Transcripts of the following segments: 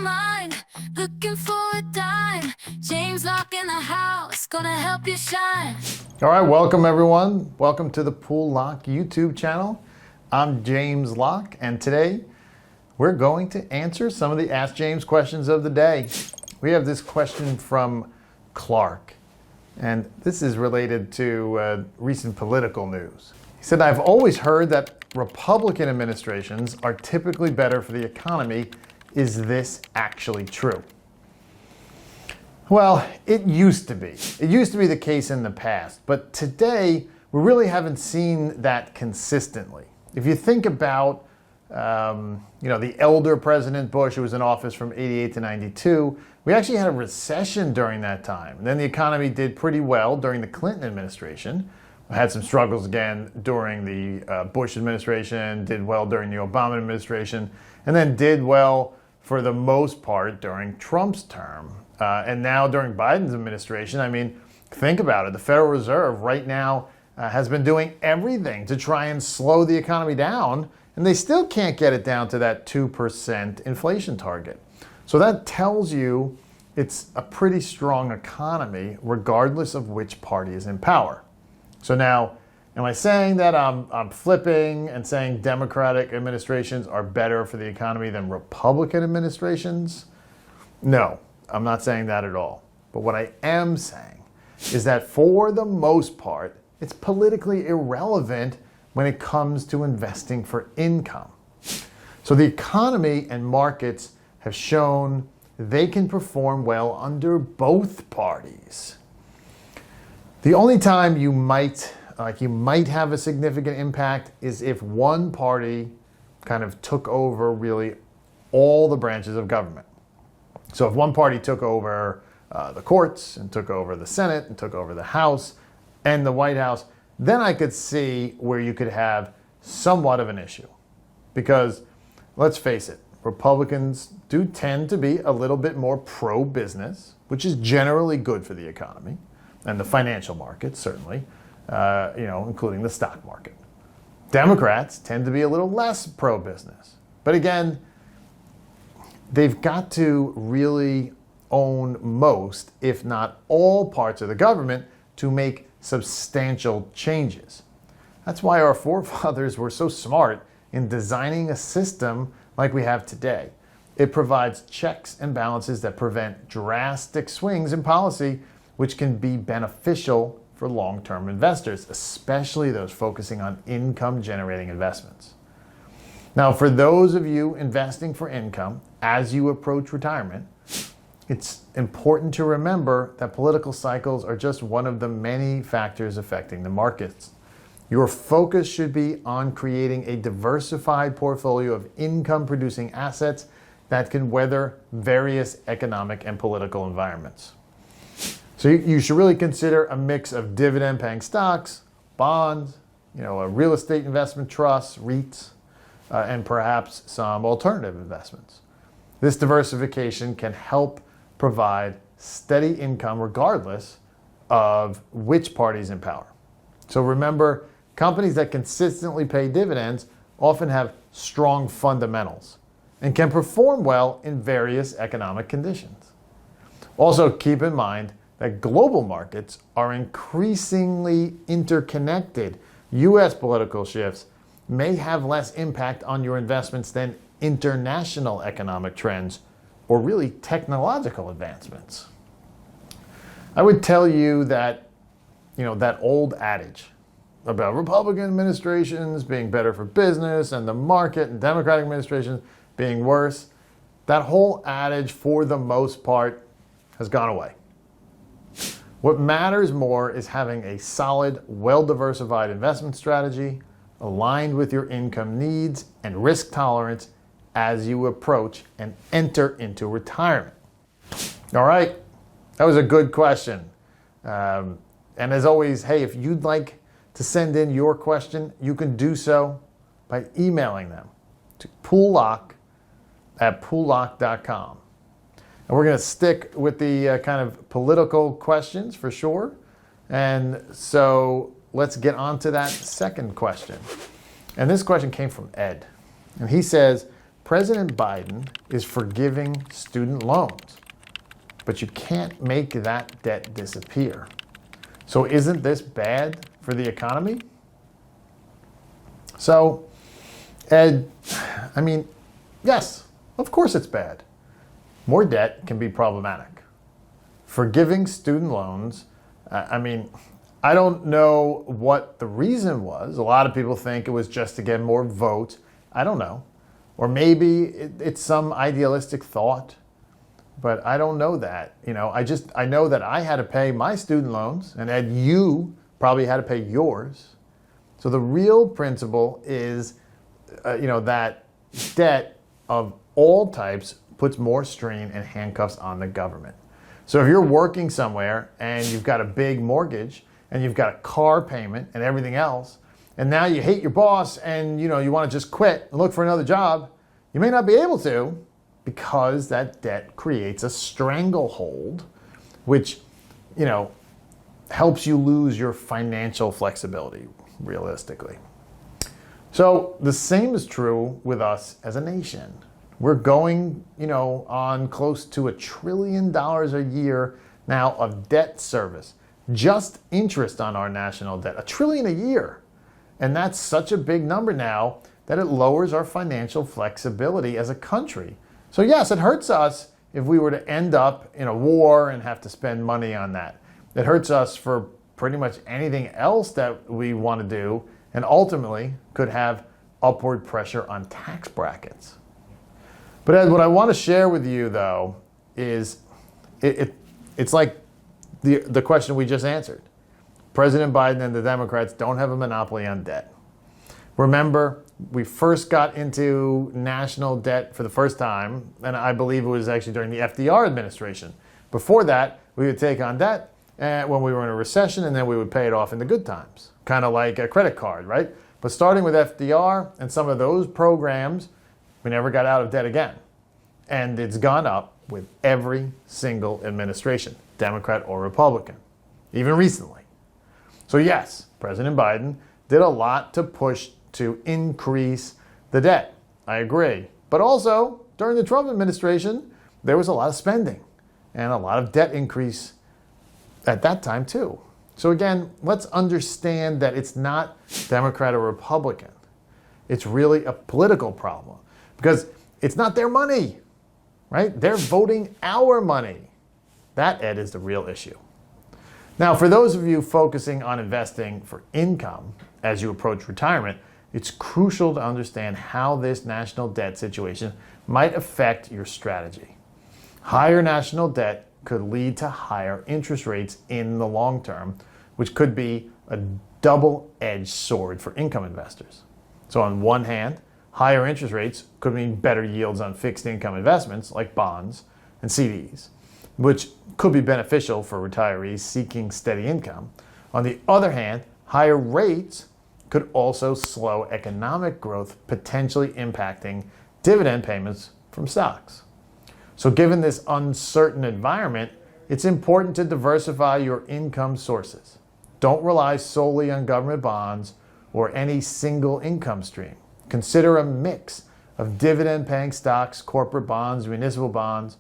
mind, looking for a dime. James Locke in the house, gonna help you shine. All right, welcome everyone. Welcome to the Poole Locke YouTube channel. I'm James Locke, and today we're going to answer some of the Ask James questions of the day. We have this question from Clark, and this is related to recent political news. He said, I've always heard that Republican administrations are typically better for the economy. Is this actually true? Well, it used to be. It used to be the case in the past, but today we really haven't seen that consistently. If you think about, the elder President Bush, who was in office from 88 to 92, we actually had a recession during that time. And then the economy did pretty well during the Clinton administration. We had some struggles again during the Bush administration, did well during the Obama administration, and then did well for the most part during Trump's term. And now during Biden's administration, I mean, think about it. The Federal Reserve right now has been doing everything to try and slow the economy down, and they still can't get it down to that 2% inflation target. So that tells you it's a pretty strong economy regardless of which party is in power. So now, am I saying that I'm flipping and saying Democratic administrations are better for the economy than Republican administrations? No, I'm not saying that at all. But what I am saying is that for the most part, it's politically irrelevant when it comes to investing for income. So the economy and markets have shown they can perform well under both parties. The only time you might have a significant impact is if one party kind of took over really all the branches of government. So if one party took over the courts and took over the Senate and took over the House and the White House, then I could see where you could have somewhat of an issue. Because let's face it, Republicans do tend to be a little bit more pro-business, which is generally good for the economy and the financial markets, certainly, including the stock market. Democrats tend to be a little less pro-business. But again, they've got to really own most, if not all, parts of the government to make substantial changes. That's why our forefathers were so smart in designing a system like we have today. It provides checks and balances that prevent drastic swings in policy, which can be beneficial for long-term investors, especially those focusing on income-generating investments. Now, for those of you investing for income as you approach retirement, it's important to remember that political cycles are just one of the many factors affecting the markets. Your focus should be on creating a diversified portfolio of income-producing assets that can weather various economic and political environments. So you should really consider a mix of dividend-paying stocks, bonds, a real estate investment trust, REITs, and perhaps some alternative investments. This diversification can help provide steady income regardless of which party is in power. So remember, companies that consistently pay dividends often have strong fundamentals and can perform well in various economic conditions. Also, keep in mind that global markets are increasingly interconnected. U.S. political shifts may have less impact on your investments than international economic trends or really technological advancements. I would tell you that, that old adage about Republican administrations being better for business and the market and Democratic administrations being worse, that whole adage for the most part has gone away. What matters more is having a solid, well-diversified investment strategy aligned with your income needs and risk tolerance as you approach and enter into retirement. All right, that was a good question. And as always, hey, if you'd like to send in your question, you can do so by emailing them to poolelock@poolelock.com. And we're going to stick with the kind of political questions for sure. And so let's get on to that second question. And this question came from Ed. And he says, President Biden is forgiving student loans, but you can't make that debt disappear. So isn't this bad for the economy? So, Ed, yes, of course it's bad. More debt can be problematic. Forgiving student loans, I don't know what the reason was. A lot of people think it was just to get more votes. I don't know. Or maybe it's some idealistic thought, but I don't know that. I know that I had to pay my student loans, and Ed, you probably had to pay yours. So the real principle is, that debt of all types puts more strain and handcuffs on the government. So if you're working somewhere and you've got a big mortgage and you've got a car payment and everything else, and now you hate your boss and you want to just quit and look for another job, you may not be able to because that debt creates a stranglehold, which, helps you lose your financial flexibility, realistically. So the same is true with us as a nation. We're going, on close to $1 trillion a year now of debt service, just interest on our national debt, $1 trillion a year. And that's such a big number now that it lowers our financial flexibility as a country. So yes, it hurts us if we were to end up in a war and have to spend money on that. It hurts us for pretty much anything else that we want to do, and ultimately could have upward pressure on tax brackets. But Ed, what I want to share with you, though, is it's like the question we just answered. President Biden and the Democrats don't have a monopoly on debt. Remember, we first got into national debt for the first time, and I believe it was actually during the FDR administration. Before that, we would take on debt when we were in a recession, and then we would pay it off in the good times, kind of like a credit card, right? But starting with FDR and some of those programs, we never got out of debt again. And it's gone up with every single administration, Democrat or Republican, even recently. So yes, President Biden did a lot to push to increase the debt. I agree. But also, during the Trump administration, there was a lot of spending and a lot of debt increase at that time too. So again, let's understand that it's not Democrat or Republican. It's really a political problem because it's not their money, right? They're voting our money. That, Ed, is the real issue. Now, for those of you focusing on investing for income as you approach retirement, it's crucial to understand how this national debt situation might affect your strategy. Higher national debt could lead to higher interest rates in the long term, which could be a double-edged sword for income investors. So on one hand, higher interest rates could mean better yields on fixed income investments like bonds and CDs, which could be beneficial for retirees seeking steady income. On the other hand, higher rates could also slow economic growth, potentially impacting dividend payments from stocks. So given this uncertain environment, it's important to diversify your income sources. Don't rely solely on government bonds or any single income stream. Consider a mix of dividend-paying stocks, corporate bonds, municipal bonds.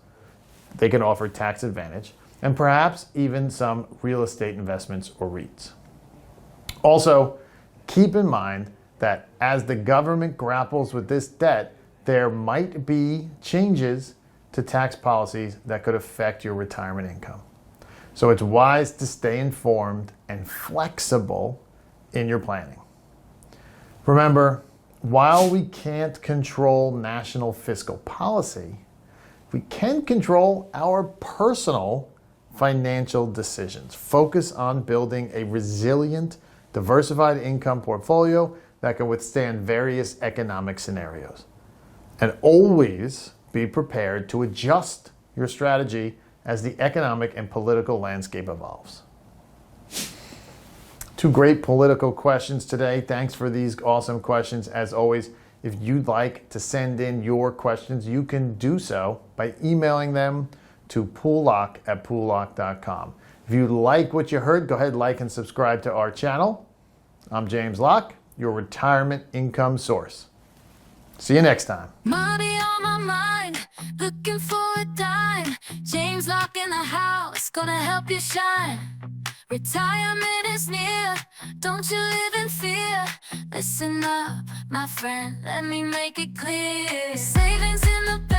They can offer tax advantage, and perhaps even some real estate investments or REITs. Also, keep in mind that as the government grapples with this debt, there might be changes to tax policies that could affect your retirement income. So it's wise to stay informed and flexible in your planning. Remember, while we can't control national fiscal policy, we can control our personal financial decisions. Focus on building a resilient, diversified income portfolio that can withstand various economic scenarios. And always be prepared to adjust your strategy as the economic and political landscape evolves. Two great political questions today. Thanks for these awesome questions. As always, if you'd like to send in your questions, you can do so by emailing them to poolelock@poolelock.com. If you like what you heard, go ahead, like and subscribe to our channel. I'm James Locke, your retirement income source. See you next time. Money on my mind, looking for a dime. James Locke in the house, gonna help you shine. Retirement is near, don't you live in fear. Listen up, my friend, let me make it clear. Savings in the